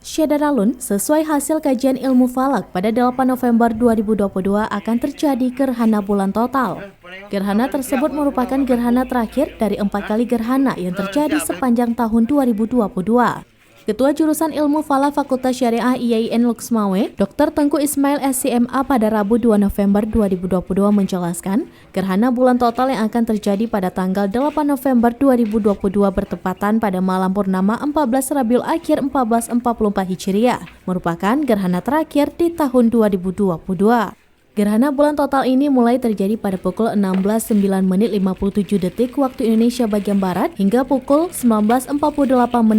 Syederalun, sesuai hasil kajian ilmu falak pada 8 November 2022 akan terjadi gerhana bulan total. Gerhana tersebut merupakan gerhana terakhir dari 4 kali gerhana yang terjadi sepanjang tahun 2022. Ketua Jurusan Ilmu Falak Fakultas Syariah IAIN Luxmawe, Dr. Tengku Ismail SCMA pada Rabu 2 November 2022 menjelaskan, gerhana bulan total yang akan terjadi pada tanggal 8 November 2022 bertepatan pada malam purnama 14 Rabiul Akhir 1444 Hijriah, merupakan gerhana terakhir di tahun 2022. Gerhana bulan total ini mulai terjadi pada pukul 16.09.57 waktu Indonesia bagian Barat hingga pukul 19.48.33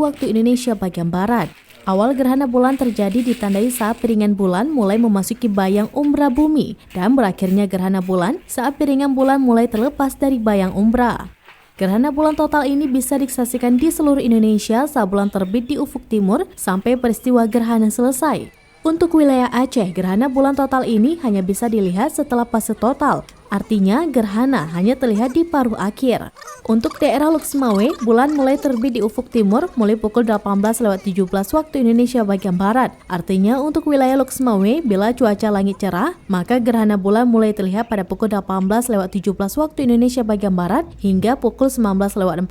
waktu Indonesia bagian Barat. Awal gerhana bulan terjadi ditandai saat piringan bulan mulai memasuki bayang umbra bumi dan berakhirnya gerhana bulan saat piringan bulan mulai terlepas dari bayang umbra. Gerhana bulan total ini bisa disaksikan di seluruh Indonesia saat bulan terbit di ufuk timur sampai peristiwa gerhana selesai. Untuk wilayah Aceh, gerhana bulan total ini hanya bisa dilihat setelah fase total. Artinya, gerhana hanya terlihat di paruh akhir. Untuk daerah Luxmawe, bulan mulai terbit di ufuk timur mulai pukul 18.17 waktu Indonesia bagian Barat. Artinya, untuk wilayah Luxmawe, bila cuaca langit cerah, maka gerhana bulan mulai terlihat pada pukul 18.17 waktu Indonesia bagian Barat hingga pukul 19.48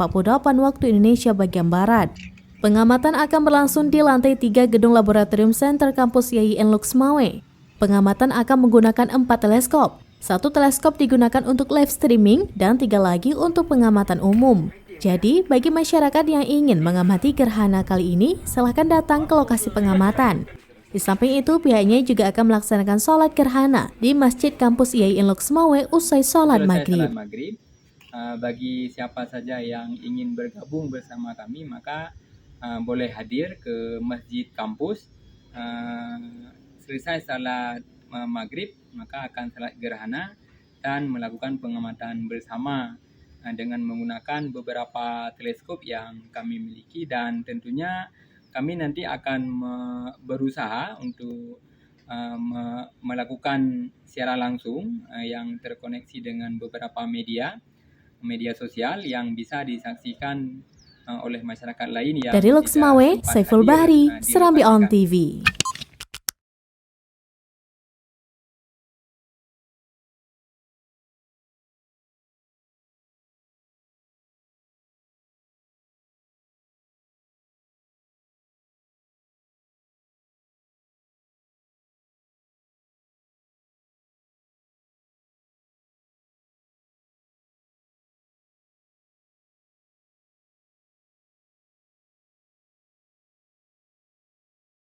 waktu Indonesia bagian Barat. Pengamatan akan berlangsung di lantai 3 Gedung Laboratorium Center Kampus IAIN Luxmawe. Pengamatan akan menggunakan 4 teleskop. 1 teleskop digunakan untuk live streaming dan 3 lagi untuk pengamatan umum. Jadi, bagi masyarakat yang ingin mengamati gerhana kali ini, silahkan datang ke lokasi pengamatan. Di samping itu, pihaknya juga akan melaksanakan sholat gerhana di Masjid Kampus IAIN Luxmawe usai sholat maghrib. Bagi siapa saja yang ingin bergabung bersama kami, maka boleh hadir ke masjid kampus. Selesai salat maghrib, maka akan salat gerhana dan melakukan pengamatan bersama dengan menggunakan beberapa teleskop yang kami miliki, dan tentunya kami nanti akan berusaha untuk melakukan secara langsung yang terkoneksi dengan beberapa media sosial yang bisa disaksikan oleh masyarakat lain yang dari Luxmawe, Saiful Bahri, Serambi On TV.